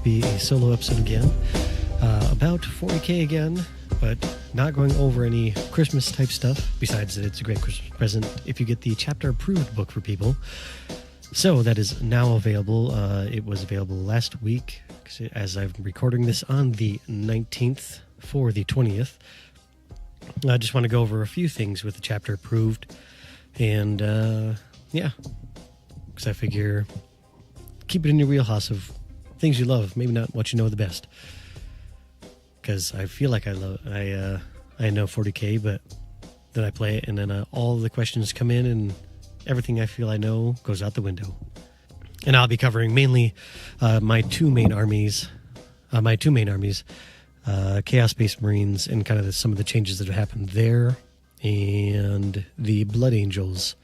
be a solo episode again about 40K again, but not going over any Christmas type stuff, besides that it's a great Christmas present if you get the chapter approved book for people. So that is now available. It was available last week, as I'm recording this on the 19th for the 20th. I just want to go over a few things with the chapter approved, and because I figure keep it in your wheelhouse of things you love, maybe not what you know the best. Because I feel like I know 40K, but then I play it, and then all the questions come in, and everything I feel I know goes out the window. And I'll be covering mainly my two main armies, Chaos Space Marines, and kind of some of the changes that have happened there, and the Blood Angels.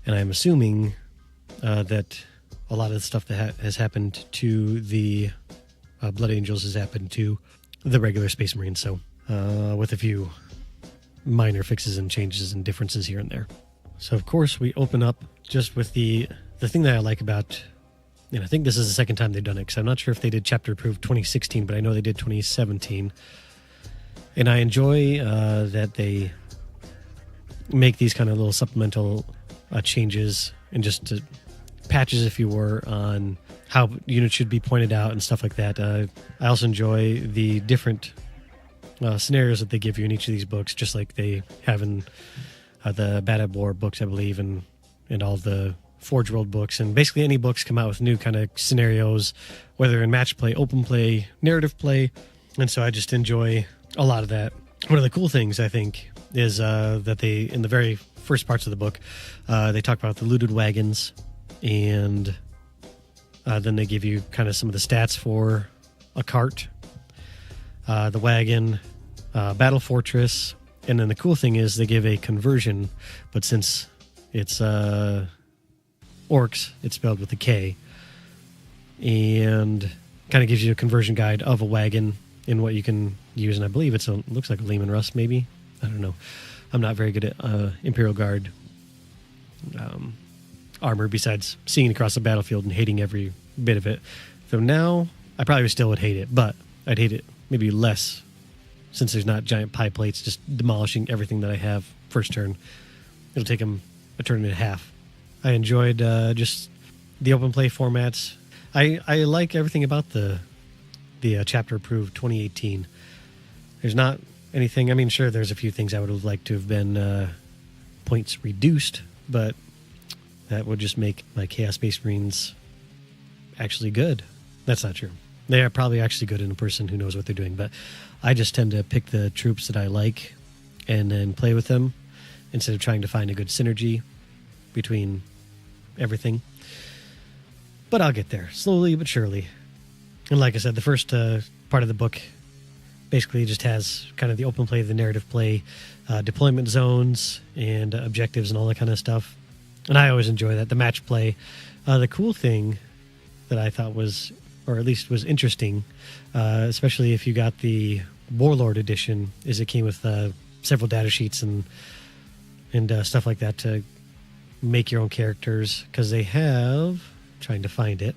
And I'm assuming that a lot of the stuff that has happened to the Blood Angels has happened to the regular Space Marines, so with a few minor fixes and changes and differences here and there. So of course we open up just with the thing that I like about, and I think this is the second time they've done it, because I'm not sure if they did chapter approved 2016, but I know they did 2017. And I enjoy that they make these kind of little supplemental changes and just patches, if you were, on how units should be pointed out and stuff like that. I also enjoy the different scenarios that they give you in each of these books, just like they have in the Bad at War books, I believe, and all the Forge World books. And basically any books come out with new kind of scenarios, whether in match play, open play, narrative play. And so I just enjoy a lot of that. One of the cool things, I think, is that they, in the very first parts of the book, they talk about the looted wagons, and then they give you kind of some of the stats for a cart, the wagon, battle fortress, and then the cool thing is they give a conversion, but since it's orcs, it's spelled with a K, and kind of gives you a conversion guide of a wagon and what you can use. And I believe it looks like a Lehman Russ, maybe. I don't know. I'm not very good at Imperial Guard armor, besides seeing it across the battlefield and hating every bit of it. So now I probably still would hate it, but I'd hate it maybe less, since there's not giant pie plates just demolishing everything that I have first turn. It'll take them a turn and a half. I enjoyed just the open play formats. I like everything about the chapter approved 2018. There's not anything, I mean, sure, there's a few things I would have liked to have been points reduced, but that would just make my Chaos Space Marines actually good. That's not true. They are probably actually good in a person who knows what they're doing, but I just tend to pick the troops that I like and then play with them instead of trying to find a good synergy between everything. But I'll get there, slowly but surely. And like I said, the first part of the book basically just has kind of the open play, the narrative play, deployment zones, and objectives and all that kind of stuff. And I always enjoy that. The match play. The cool thing that I thought was, or at least was interesting, especially if you got the Warlord edition, is it came with several data sheets and stuff like that to make your own characters, because they have, trying to find it,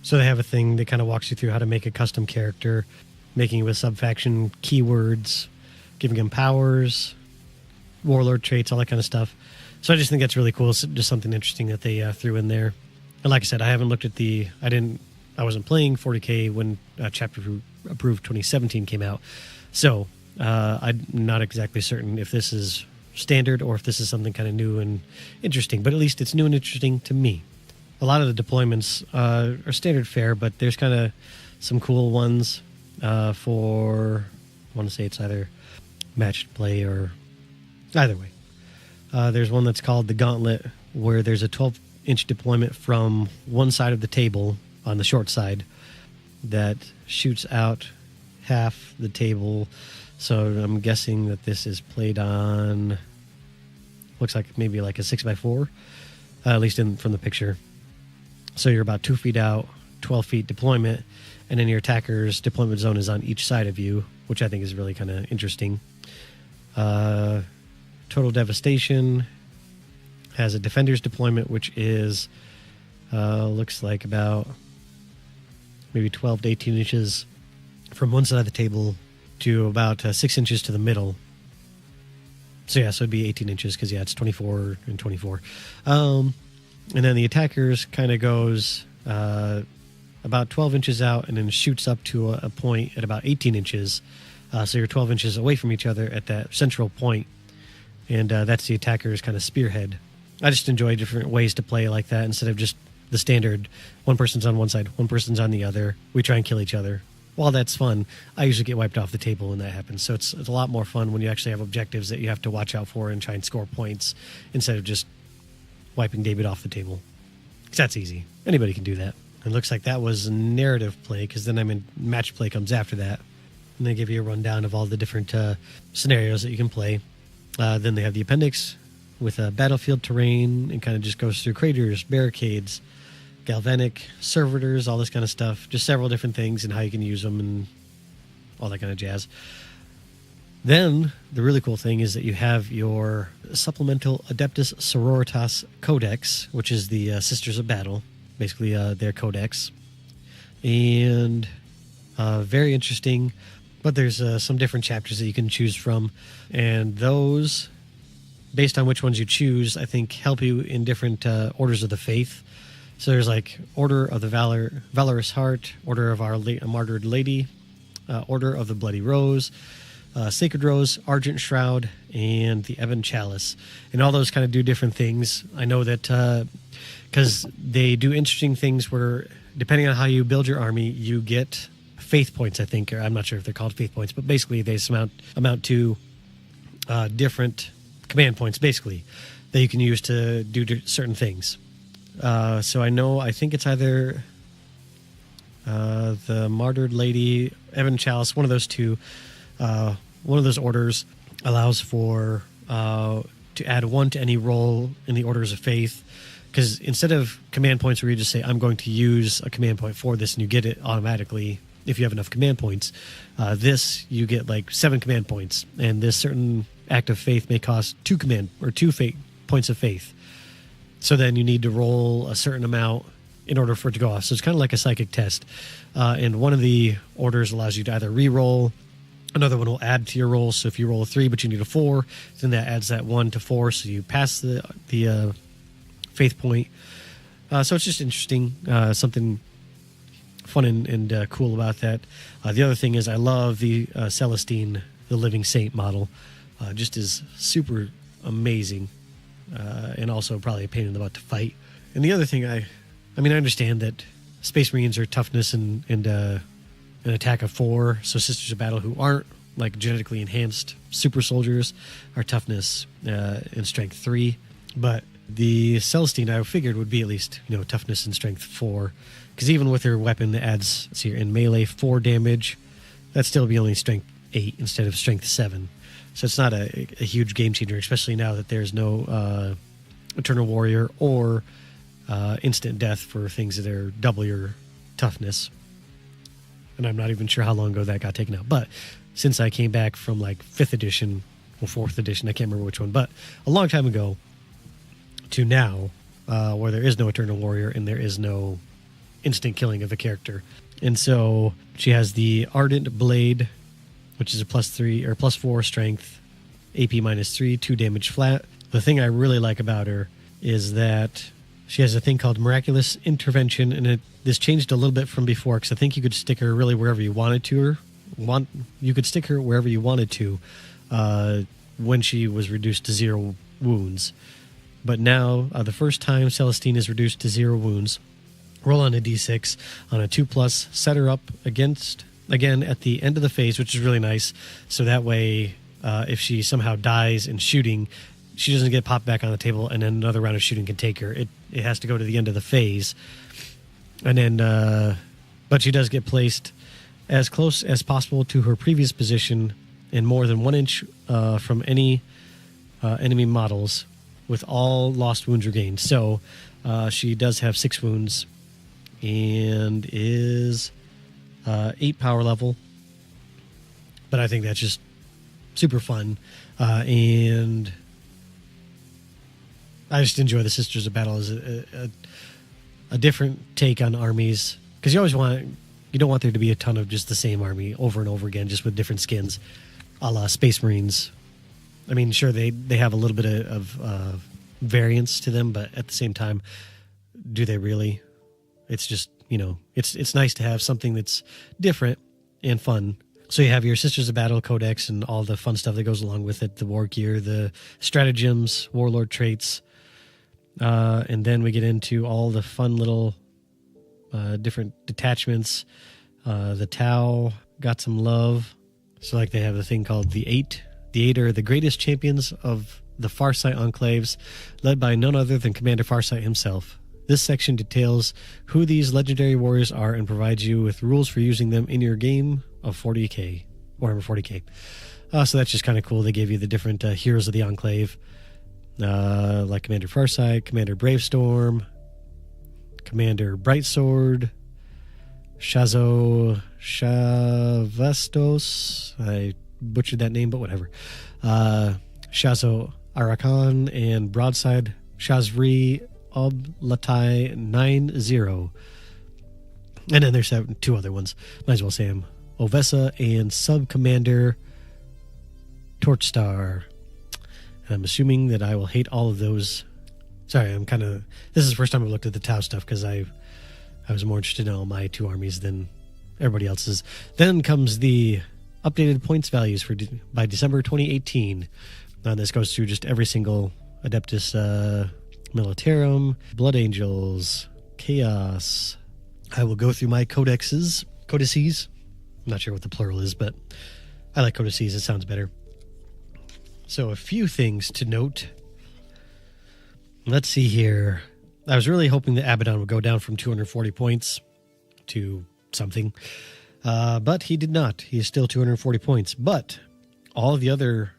so they have a thing that kind of walks you through how to make a custom character, making it with sub-faction keywords, giving them powers, warlord traits, all that kind of stuff. So I just think that's really cool. It's just something interesting that they threw in there. And like I said, I haven't looked at I wasn't playing 40K when chapter approved 2017 came out. So I'm not exactly certain if this is standard or if this is something kind of new and interesting, but at least it's new and interesting to me. A lot of the deployments are standard fare, but there's kind of some cool ones for, I want to say it's either matched play or either way. There's one that's called the Gauntlet, where there's a 12-inch deployment from one side of the table on the short side that shoots out half the table. So I'm guessing that this is played on, looks like maybe like a 6x4, at least from the picture. So you're about 2 feet out, 12 feet deployment, and then your attacker's deployment zone is on each side of you, which I think is really kind of interesting. Total Devastation has a defender's deployment, which is looks like about maybe 12 to 18 inches from one side of the table to about 6 inches to the middle. So yeah, so it'd be 18 inches because yeah, it's 24 and 24. And then the attackers kind of goes about 12 inches out and then shoots up to a point at about 18 inches. So you're 12 inches away from each other at that central point. And that's the attacker's kind of spearhead. I just enjoy different ways to play like that instead of just the standard one person's on one side, one person's on the other. We try and kill each other. While that's fun, I usually get wiped off the table when that happens. So it's a lot more fun when you actually have objectives that you have to watch out for and try and score points instead of just wiping David off the table. Because that's easy. Anybody can do that. It looks like that was narrative play because then match play comes after that. And they give you a rundown of all the different scenarios that you can play. Then they have the appendix with battlefield terrain and kind of just goes through craters, barricades, galvanic, servitors, all this kind of stuff. Just several different things and how you can use them and all that kind of jazz. Then the really cool thing is that you have your Supplemental Adeptus Sororitas Codex, which is the Sisters of Battle, basically their codex. And very interesting, but there's some different chapters that you can choose from. And those, based on which ones you choose, I think help you in different orders of the faith. So there's like Order of the Valorous Heart, Order of Our Martyred Lady, Order of the Bloody Rose, Sacred Rose, Argent Shroud, and the Ebon Chalice. And all those kind of do different things. I know that because they do interesting things where, depending on how you build your army, you get faith points, I think. Or I'm not sure if they're called faith points, but basically they amount to different command points, basically, that you can use to do certain things. So I think it's either the Martyred Lady, Ebon Chalice, one of those two. One of those orders allows for to add 1 to any roll in the orders of faith. Because instead of command points where you just say, I'm going to use a command point for this, and you get it automatically if you have enough command points, this you get like 7 command points. And this certain act of faith may cost 2 points of faith. So then you need to roll a certain amount in order for it to go off. So it's kind of like a psychic test. And one of the orders allows you to either re-roll. Another one will add to your roll. So if you roll a 3 but you need a 4, then that adds that 1 to 4. So you pass the faith point. So it's just interesting. Something fun and cool about that. The other thing is I love the Celestine, the Living Saint model. Just is super amazing. And also probably a pain in the butt to fight. And the other thing, I understand that Space Marines are toughness and an attack of 4. So Sisters of Battle, who aren't like genetically enhanced super soldiers, are toughness and strength 3. But the Celestine, I figured, would be at least toughness and strength 4. Because even with her weapon that adds, let's see here, in melee 4 damage, that'd still be only strength 8 instead of strength 7. So it's not a huge game changer, especially now that there's no Eternal Warrior or instant death for things that are double your toughness. And I'm not even sure how long ago that got taken out. But since I came back from like 5th edition or 4th edition, I can't remember which one, but a long time ago to now, where there is no Eternal Warrior and there is no instant killing of a character. And so she has the Ardent Blade, which is a +3 or +4 strength, AP -3, 2 damage flat. The thing I really like about her is that she has a thing called Miraculous Intervention, and this changed a little bit from before because I think you could stick her really wherever you wanted to. You could stick her wherever you wanted to when she was reduced to 0 wounds. But now, the first time Celestine is reduced to 0 wounds, roll on a d6 on a 2+, set her up again at the end of the phase, which is really nice. So that way, if she somehow dies in shooting, she doesn't get popped back on the table, and then another round of shooting can take her. It has to go to the end of the phase. And then, but she does get placed as close as possible to her previous position and more than 1 inch from any enemy models with all lost wounds regained. So she does have 6 wounds and is 8 power level. But I think that's just super fun. And I just enjoy the Sisters of Battle as a different take on armies. Because you always want You don't want there to be a ton of just the same army over and over again, just with different skins, a la Space Marines. I mean, sure, they have a little bit of variance to them, but at the same time, do they really? It's just, it's nice to have something that's different and fun. So you have your Sisters of Battle Codex and all the fun stuff that goes along with it, the war gear, the stratagems, warlord traits, and then we get into all the fun little different detachments. The Tau got some love. So like they have the thing called the Eight. The Eight are the greatest champions of the Farsight enclaves, led by none other than Commander Farsight himself. This section details who these legendary warriors are and provides you with rules for using them in your game of 40k, Warhammer 40k. So that's just kind of cool. They gave you the different heroes of the Enclave, like Commander Farsight, Commander Bravestorm, Commander Brightsword, Shazo Shavestos. I butchered that name, but whatever. Shazo Arakan and Broadside Shazri Oblatai 9-0. And then there's two other ones. Might as well say them. Ovessa and Sub-Commander Torchstar. And I'm assuming that I will hate all of those. Sorry, this is the first time I've looked at the Tau stuff because I was more interested in all my two armies than everybody else's. Then comes the updated points values by December 2018. And this goes through just every single Adeptus Militarum, Blood Angels, Chaos. I will go through my codices. I'm not sure what the plural is, but I like codices. It sounds better. So a few things to note. Let's see here. I was really hoping that Abaddon would go down from 240 points to something, but he did not. He is still 240 points. But all of the other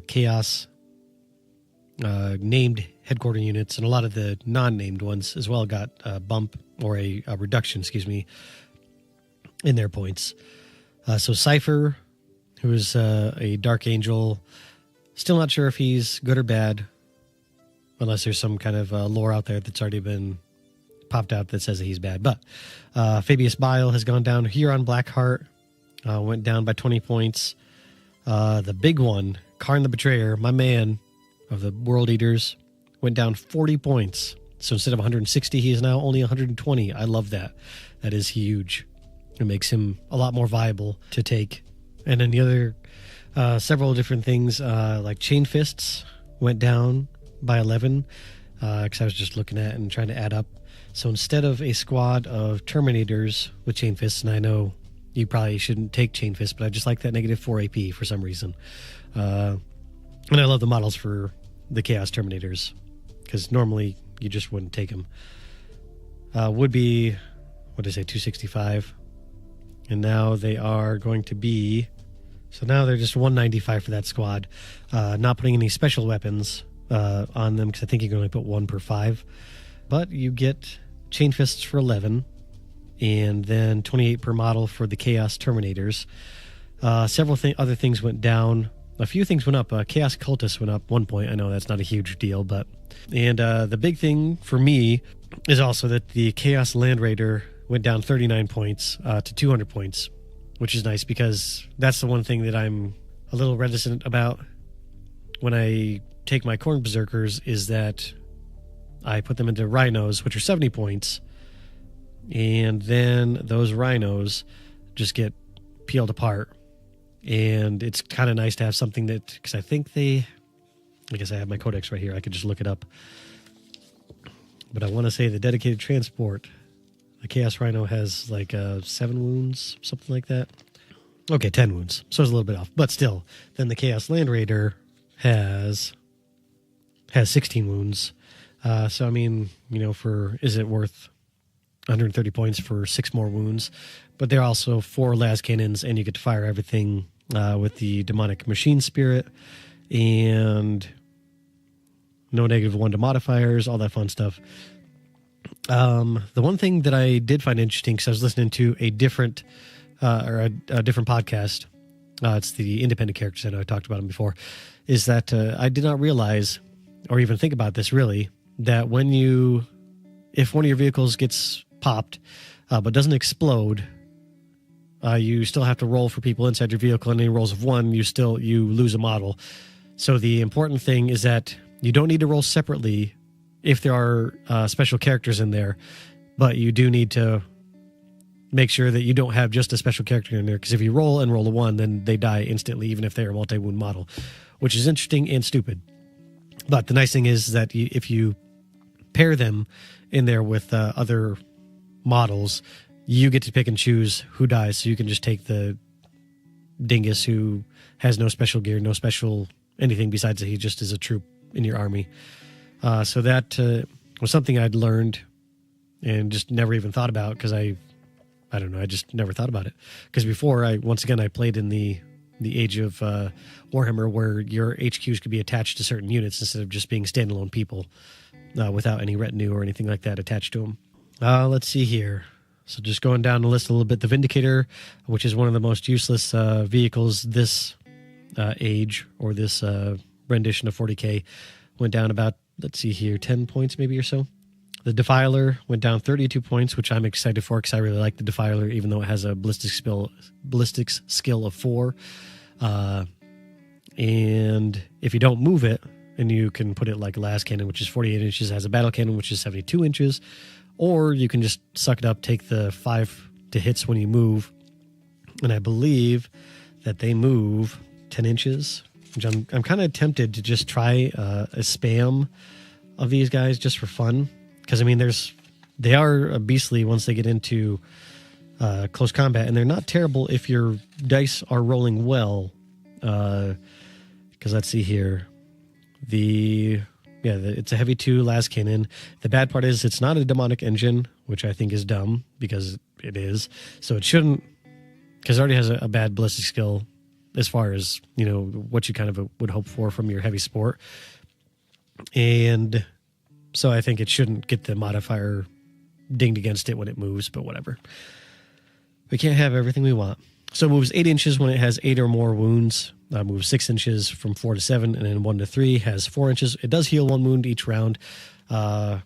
Chaos named headquarter units and a lot of the non-named ones as well got a bump or a reduction, in their points. So Cypher, who is a Dark Angel, still not sure if he's good or bad, unless there's some kind of lore out there that's already been popped out that says that he's bad. But Fabius Bile has gone down. Huron Blackheart went down by 20 points. The big one, Karn the Betrayer, my man of the World Eaters, went down 40 points. So instead of 160, he is now only 120. I love that. That is huge. It makes him a lot more viable to take. And then the other several different things, like Chain Fists went down by 11, because I was just looking at and trying to add up. So instead of a squad of Terminators with Chain Fists, and I know you probably shouldn't take Chain Fists, but I just like that -4 AP for some reason. And I love the models for the Chaos Terminators, because normally you just wouldn't take them. Would be, what did I say, 265. And now they are going to be, so now they're just 195 for that squad. Not putting any special weapons on them, because I think you can only put one per 5. But you get Chain Fists for 11, and then 28 per model for the Chaos Terminators. Several other things went down. A few things went up. Chaos Cultists went up 1 point. I know that's not a huge deal, but... And the big thing for me is also that the Chaos Land Raider went down 39 points to 200 points, which is nice, because that's the one thing that I'm a little reticent about when I take my Khorne Berserkers, is that I put them into Rhinos, which are 70 points, and then those Rhinos just get peeled apart. And it's kind of nice to have something that, because I guess I have my codex right here. I could just look it up. But I want to say the dedicated transport, the Chaos Rhino has like 7 wounds, something like that. Okay, 10 wounds. So it's a little bit off. But still, then the Chaos Land Raider has 16 wounds. So, I mean, is it worth 130 points for 6 more wounds? But they're also 4 las cannons, and you get to fire everything with the demonic machine spirit, and no -1 to modifiers, all that fun stuff. The one thing that I did find interesting, because I was listening to a different podcast, it's the Independent Characters, I know I talked about them before, is that I did not realize, or even think about this really, that if one of your vehicles gets popped but doesn't explode, you still have to roll for people inside your vehicle, and any rolls of 1, you lose a model. So the important thing is that you don't need to roll separately if there are special characters in there, but you do need to make sure that you don't have just a special character in there, because if you roll and roll a 1, then they die instantly, even if they're a multi-wound model, which is interesting and stupid. But the nice thing is that if you pair them in there with other models, you get to pick and choose who dies. So you can just take the dingus who has no special gear, no special anything besides that he just is a troop in your army. So that was something I'd learned and just never even thought about, because I don't know, I just never thought about it. Because before, I played in the age of Warhammer, where your HQs could be attached to certain units instead of just being standalone people without any retinue or anything like that attached to them. Let's see here. So just going down the list a little bit, the Vindicator, which is one of the most useless vehicles this age, or this rendition of 40K, went down about, let's see here, 10 points maybe or so. The Defiler went down 32 points, which I'm excited for, because I really like the Defiler, even though it has a ballistics skill of 4. And if you don't move it, and you can put it like a las cannon, which is 48 inches, has a battle cannon, which is 72 inches, or you can just suck it up, take the 5 to hits when you move. And I believe that they move 10 inches, which I'm kind of tempted to just try a spam of these guys just for fun. Because, I mean, they are beastly once they get into close combat, and they're not terrible if your dice are rolling well. Because let's see here. It's a heavy 2 las cannon. The bad part is it's not a demonic engine, which I think is dumb, because it is. So it shouldn't, because it already has a bad ballistic skill as far as, what you kind of would hope for from your heavy sport. And so I think it shouldn't get the modifier dinged against it when it moves, but whatever. We can't have everything we want. So it moves 8 inches when it has 8 or more wounds. Moves 6 inches from 4 to 7, and then 1 to 3 has 4 inches. It does heal 1 wound each round. And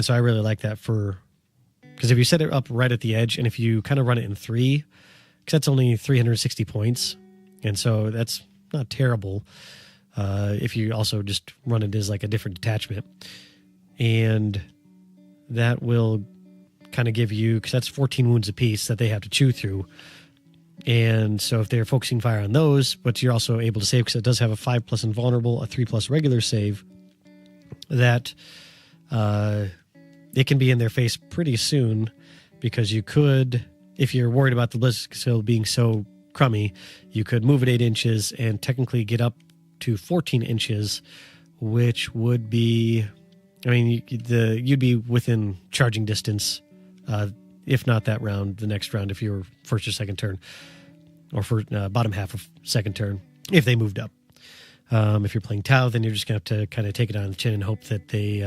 so I really like that because if you set it up right at the edge, and if you kind of run it in 3, because that's only 360 points. And so that's not terrible. If you also just run it as like a different detachment. And that will kind of give you, because that's 14 wounds apiece that they have to chew through. And so if they're focusing fire on those, but you're also able to save, because it does have a 5+ invulnerable, a 3+ regular save, that it can be in their face pretty soon, because you could, if you're worried about the ballistic skill being so crummy, you could move it 8 inches and technically get up to 14 inches, which would be, I mean, you'd be within charging distance, if not that round, the next round, if you were first or second turn, or for bottom half of second turn, if they moved up. If you're playing Tau, then you're just going to have to kind of take it on the chin and hope that they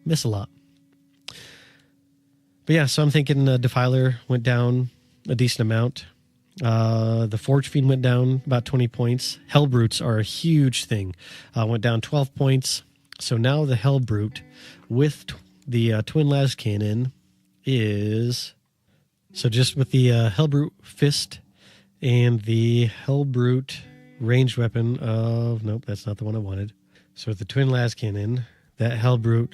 miss a lot. But yeah, so I'm thinking Defiler went down a decent amount. The Forge Fiend went down about 20 points. Hellbrutes are a huge thing. Went down 12 points. So now the Hellbrute with the Twin Las Cannon is... So just with the Hellbrute Fist and the Hellbrute ranged weapon of... Nope, that's not the one I wanted. So with the Twin Las Cannon, that Hellbrute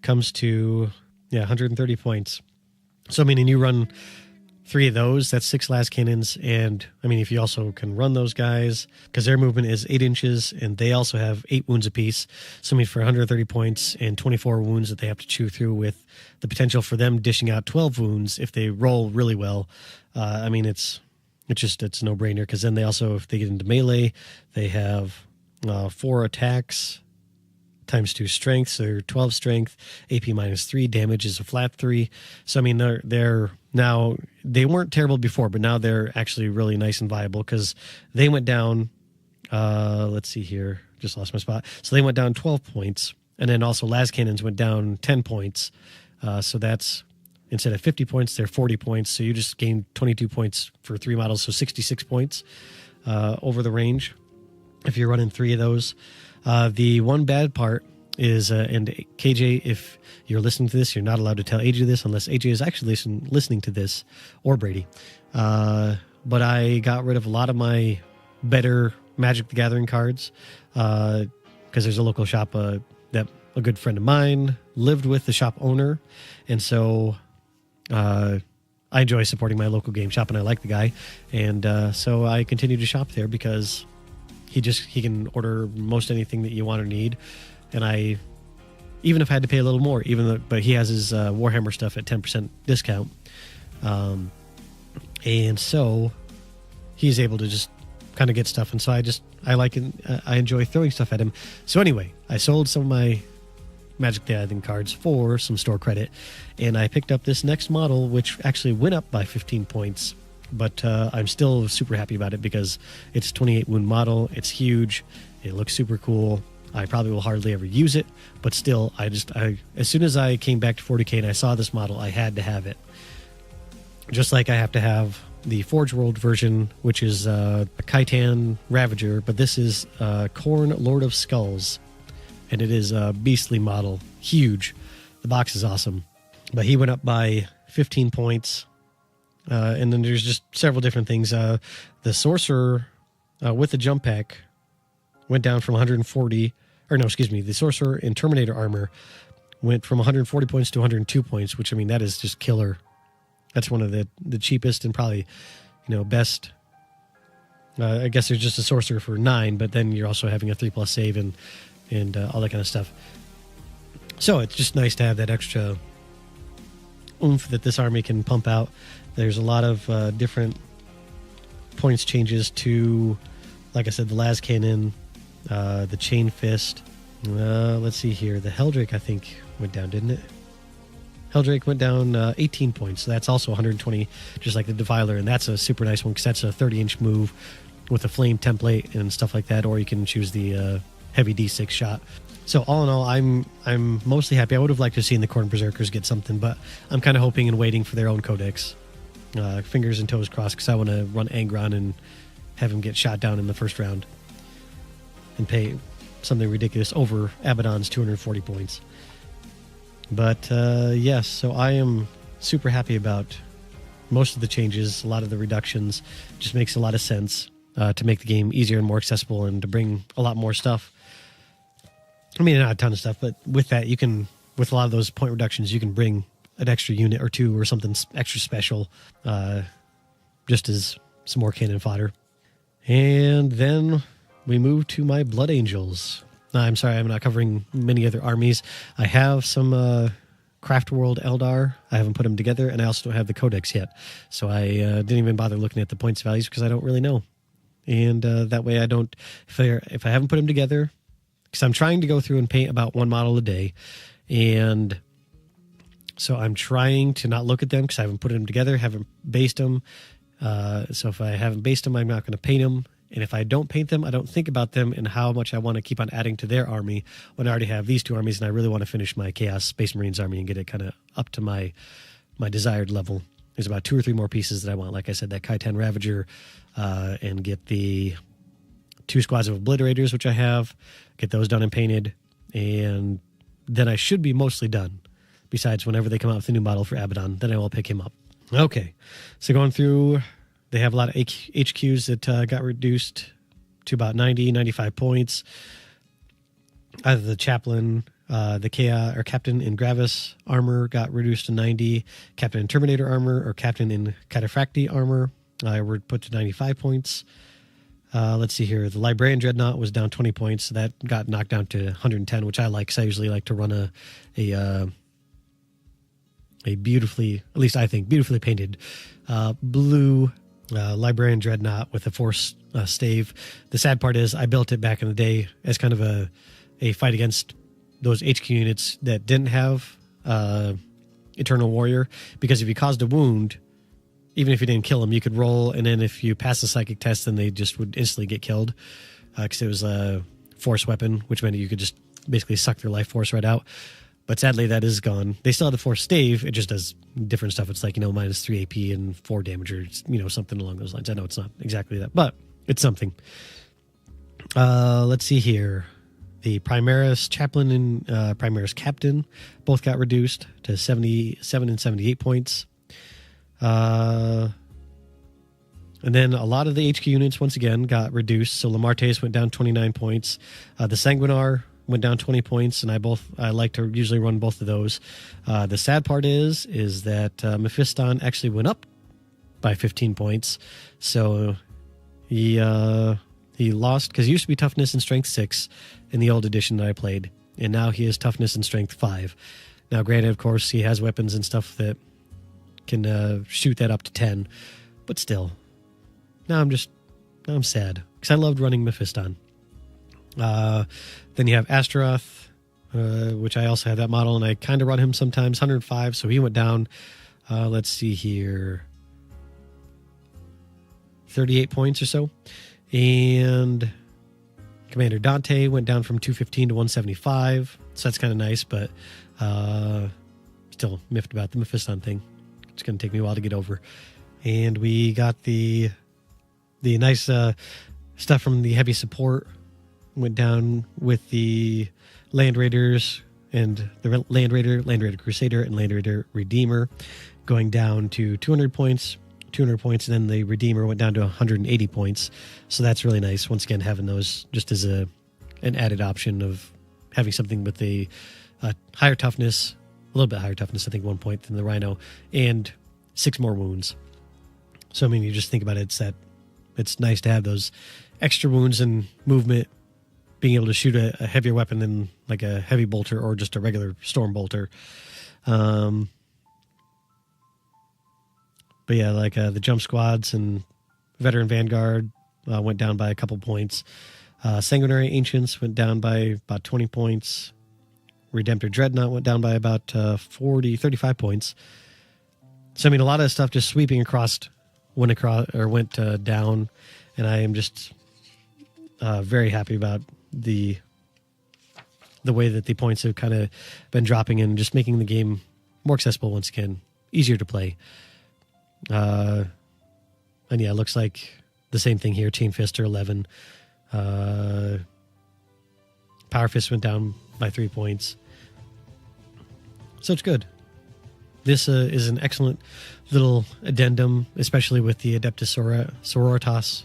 comes to 130 points. So, I mean, and you run 3 of those, that's 6 las cannons. And, I mean, if you also can run those guys, because their movement is 8 inches, and they also have 8 wounds apiece. So, I mean, for 130 points and 24 wounds that they have to chew through, with the potential for them dishing out 12 wounds if they roll really well. I mean, it's a no-brainer, because then they also, if they get into melee, they have 4 attacks times 2 strength, so they're 12 strength, AP -3, damage is a flat 3. So, I mean, they're now, they weren't terrible before, but now they're actually really nice and viable, because they went down, let's see here, just lost my spot. So they went down 12 points, and then also las cannons went down 10 points. So that's, instead of 50 points, they're 40 points. So you just gained 22 points for 3 models, so 66 points over the range if you're running 3 of those. The one bad part is, and KJ, if you're listening to this, you're not allowed to tell AJ this unless AJ is actually listening to this, or Brady. But I got rid of a lot of my better Magic the Gathering cards because there's a local shop that a good friend of mine lived with the shop owner. And so I enjoy supporting my local game shop, and I like the guy. And so I continue to shop there because he can order most anything that you want or need. And I, even if I had to pay a little more, but he has his Warhammer stuff at 10% discount. And so he's able to just kind of get stuff. And so I enjoy throwing stuff at him. So anyway, I sold some of my Magic the Gathering cards for some store credit, and I picked up this next model, which actually went up by 15 points. But I'm still super happy about it because it's a 28 wound model. It's huge. It looks super cool. I probably will hardly ever use it, but still, as soon as I came back to 40K and I saw this model, I had to have it. Just like I have to have the Forge World version, which is a Khitan Ravager, but this is Khorne Lord of Skulls, and it is a beastly model, huge. The box is awesome, but he went up by 15 points, and then there's just several different things. The Sorcerer with the jump pack went down from 140, the Sorcerer in Terminator armor went from 140 points to 102 points, which, I mean, that is just killer. That's one of the cheapest and probably, best. I guess there's just a Sorcerer for 9, but then you're also having a 3+ save and all that kind of stuff. So it's just nice to have that extra oomph that this army can pump out. There's a lot of different points changes to, like I said, the Las Cannon, the Chain Fist. Let's see here. The Helldrake, I think, went down, didn't it? Helldrake went down 18 points. So that's also 120, just like the Defiler. And that's a super nice one because that's a 30-inch move with a flame template and stuff like that. Or you can choose the heavy D6 shot. So all in all, I'm mostly happy. I would have liked to see the Khorne Berserkers get something, but I'm kind of hoping and waiting for their own codex. Fingers and toes crossed because I want to run Angron and have him get shot down in the first round and pay something ridiculous over Abaddon's 240 points. But yes, so I am super happy about most of the changes. A lot of the reductions just makes a lot of sense to make the game easier and more accessible and to bring a lot more stuff. I mean, not a ton of stuff, but with that, you can, with a lot of those point reductions, you can bring an extra unit or two or something extra special just as some more cannon fodder. And then we move to my Blood Angels. I'm sorry, I'm not covering many other armies. I have some Craft World Eldar. I haven't put them together, and I also don't have the Codex yet. So I didn't even bother looking at the points values because I don't really know. And that way I don't, if I haven't put them together, because I'm trying to go through and paint about one model a day. And so I'm trying to not look at them because I haven't put them together, haven't based them. So if I haven't based them, I'm not going to paint them. And if I don't paint them, I don't think about them and how much I want to keep on adding to their army when I already have these two armies and I really want to finish my Chaos Space Marines army and get it kind of up to my desired level. There's about 2 or 3 more pieces that I want. Like I said, that Khitan Ravager and get the 2 squads of Obliterators, which I have, get those done and painted. And then I should be mostly done. Besides, whenever they come out with a new model for Abaddon, then I will pick him up. Okay, so going through, they have a lot of HQs that got reduced to about 90, 95 points. Either the Chaplain, the Chaos, or Captain in Gravis armor got reduced to 90, Captain in Terminator armor, or Captain in Cataphracti armor were put to 95 points. Let's see here. The Librarian Dreadnought was down 20 points, so that got knocked down to 110, which I like, because I usually like to run a beautifully, at least I think, beautifully painted blue Librarian Dreadnought with a Force stave. The sad part is I built it back in the day as kind of a fight against those HQ units that didn't have Eternal Warrior, because if you caused a wound, even if you didn't kill them, you could roll, and then if you pass the psychic test, then they just would instantly get killed because it was a force weapon, which meant you could just basically suck their life force right out. But sadly, that is gone. They still have the Force stave. It just does different stuff. It's like, minus 3 AP and 4 damage, or, something along those lines. I know it's not exactly that, but it's something. Let's see here. The Primaris Chaplain and Primaris Captain both got reduced to 77 and 78 points. And then a lot of the HQ units, once again, got reduced. So Lamartes went down 29 points. The Sanguinar went down 20 points, and I like to usually run both of those. The sad part is that Mephiston actually went up by 15 points. So he lost, because he used to be toughness and strength 6 in the old edition that I played, and now he is toughness and strength 5. Now, granted, of course, he has weapons and stuff that can shoot that up to 10, but still. Now I'm sad, because I loved running Mephiston. Then you have Astaroth, which I also have that model, and I kind of run him sometimes, 105, so he went down, let's see here, 38 points or so. And Commander Dante went down from 215 to 175, so that's kind of nice, but still miffed about the Mephiston thing. It's going to take me a while to get over. And we got the nice stuff from the heavy support. Went down with the Land Raiders and the Land Raider Crusader, and Land Raider Redeemer, going down to 200 points, and then the Redeemer went down to 180 points. So that's really nice. Once again, having those just as an added option of having something with a higher toughness, a little bit higher toughness, I think 1 point than the Rhino, and 6 more wounds. So, I mean, you just think about it, it's nice to have those extra wounds and movement, being able to shoot a heavier weapon than like a heavy bolter or just a regular storm bolter. But yeah, like the jump squads and veteran vanguard went down by a couple points. Sanguinary Ancients went down by about 20 points. Redemptor Dreadnought went down by about 35 points. So, I mean, a lot of stuff just sweeping went down, and I am just very happy about the way that the points have kind of been dropping and just making the game more accessible once again, easier to play. And yeah, it looks like the same thing here. Chain Fister 11. Power Fist went down by 3 points. So it's good. This is an excellent little addendum, especially with the Adeptus Sororitas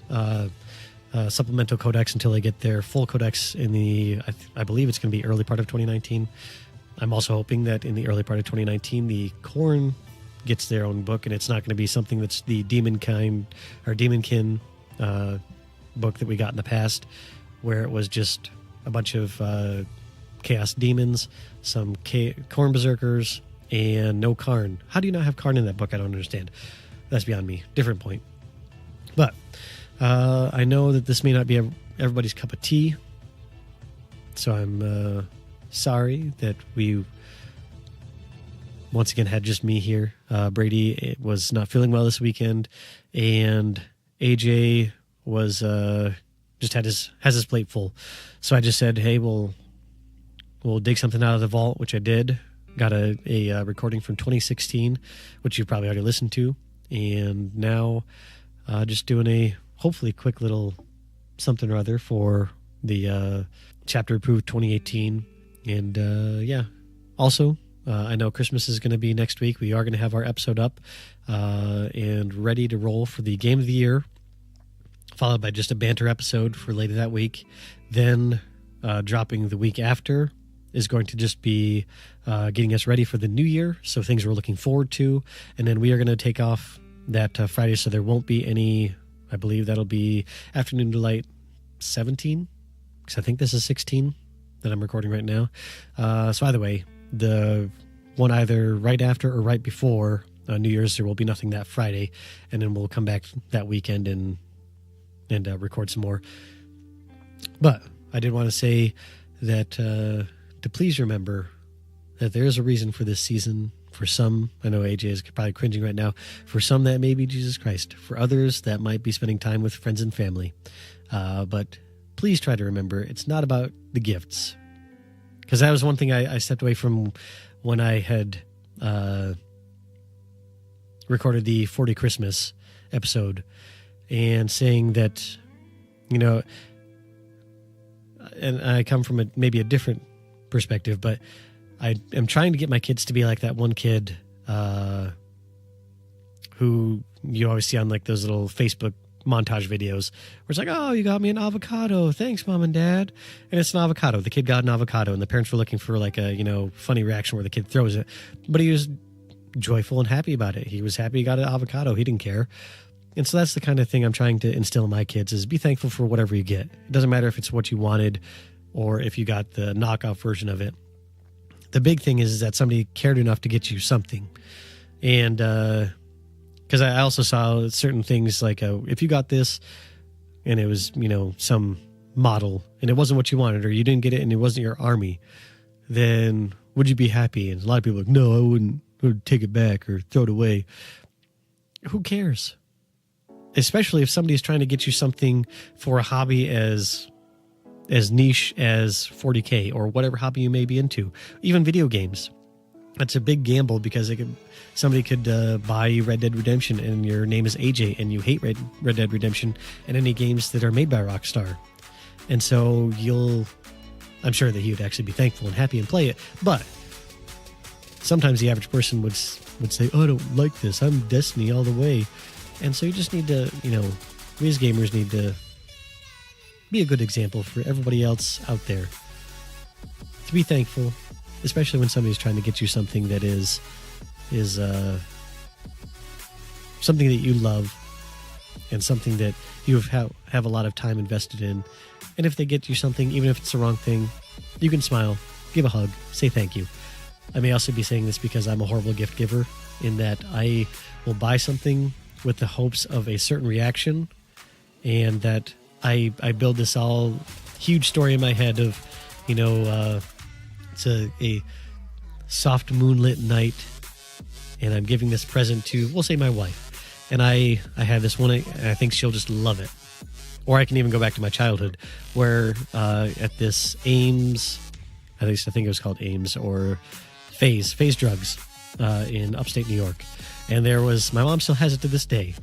supplemental codex until they get their full codex in I believe it's going to be early part of 2019. I'm also hoping that in the early part of 2019, the Khorne gets their own book, and it's not going to be something that's the Demonkin book that we got in the past, where it was just a bunch of Chaos Demons, some Khorne Berserkers, and no Karn. How do you not have Karn in that book? I don't understand. That's beyond me. Different point. But I know that this may not be everybody's cup of tea, so I'm sorry that we once again had just me here. Brady was not feeling well this weekend, and AJ was just has his plate full. So I just said, hey, we'll dig something out of the vault, which I did. Got a recording from 2016, which you've probably already listened to, and now just doing a hopefully quick little something or other for the chapter approved 2018. And yeah, also I know Christmas is going to be next week. We are going to have our episode up and ready to roll for the game of the year, followed by just a banter episode for later that week. Then dropping the week after is going to just be getting us ready for the new year, so things we're looking forward to. And then we are going to take off that Friday, so there won't be any. I believe that'll be Afternoon Delight 17, because I think this is 16 that I'm recording right now. So either way, the one either right after or right before New Year's, there will be nothing that Friday, and then we'll come back that weekend and record some more. But I did want to say that to please remember that there is a reason for this season. For some, I know AJ is probably cringing right now. For some, that may be Jesus Christ. For others, that might be spending time with friends and family. But please try to remember, it's not about the gifts. Because that was one thing I stepped away from when I had recorded the 40 Christmas episode, and saying that, you know, and I come from maybe a different perspective, but I am trying to get my kids to be like that one kid who you always see on like those little Facebook montage videos where it's like, oh, you got me an avocado. Thanks, Mom and Dad. And it's an avocado. The kid got an avocado, and the parents were looking for like a, funny reaction where the kid throws it. But he was joyful and happy about it. He was happy he got an avocado. He didn't care. And so that's the kind of thing I'm trying to instill in my kids is be thankful for whatever you get. It doesn't matter if it's what you wanted or if you got the knockoff version of it. The big thing is that somebody cared enough to get you something. And because I also saw certain things like if you got this and it was, some model and it wasn't what you wanted, or you didn't get it and it wasn't your army, then would you be happy? And a lot of people are like, no, I wouldn't. I would take it back or throw it away. Who cares? Especially if somebody's trying to get you something for a hobby as niche as 40K or whatever hobby you may be into, even video games. That's a big gamble because somebody could buy you Red Dead Redemption and your name is AJ and you hate Red Dead Redemption and any games that are made by Rockstar. And so I'm sure that he would actually be thankful and happy and play it. But sometimes the average person would say, oh, I don't like this. I'm Destiny all the way. And so you just need to, we as gamers need to be a good example for everybody else out there. To be thankful, especially when somebody's trying to get you something that is something that you love and something that you have a lot of time invested in. And if they get you something, even if it's the wrong thing, you can smile, give a hug, say thank you. I may also be saying this because I'm a horrible gift giver in that I will buy something with the hopes of a certain reaction, and that I build this all huge story in my head of, it's a soft moonlit night, and I'm giving this present to, we'll say, my wife, and I have this one, and I think she'll just love it. Or I can even go back to my childhood, where at this Ames, at least I think it was called Ames, or Phase Drugs in upstate New York. And there was, my mom still has it to this day,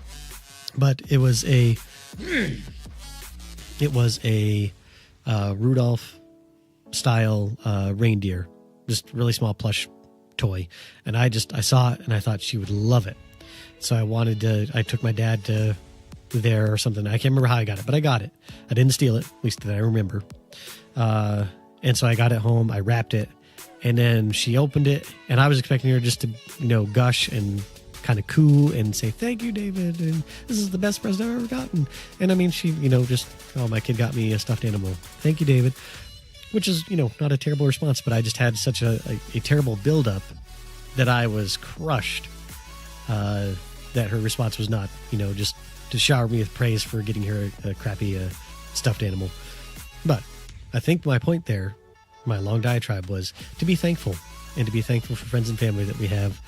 but it was a Rudolph style reindeer, just really small plush toy. And I saw it and I thought she would love it. So I took my dad to there or something. I can't remember how I got it, but I got it. I didn't steal it, at least that I remember. And so I got it home, I wrapped it, and then she opened it, and I was expecting her just to, gush and kind of coo and say, thank you, David, and this is the best present I've ever gotten. And I mean, she, my kid got me a stuffed animal. Thank you, David. Which is, not a terrible response, but I just had such a terrible buildup that I was crushed that her response was not, just to shower me with praise for getting her a crappy stuffed animal. But I think my point there, my long diatribe, was to be thankful, and to be thankful for friends and family that we have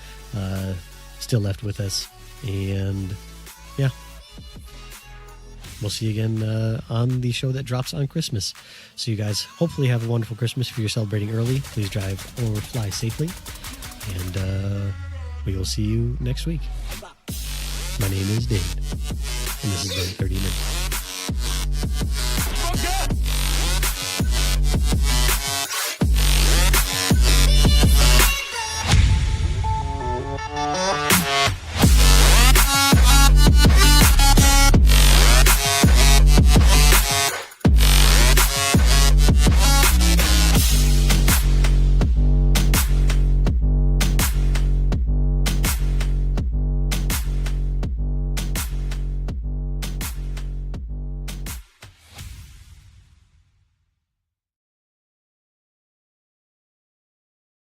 still left with us. And yeah, we'll see you again on the show that drops on Christmas. So you guys hopefully have a wonderful Christmas. If you're celebrating early, please drive or fly safely, and we will see you next week. My name is David, and this has been 30 Minutes.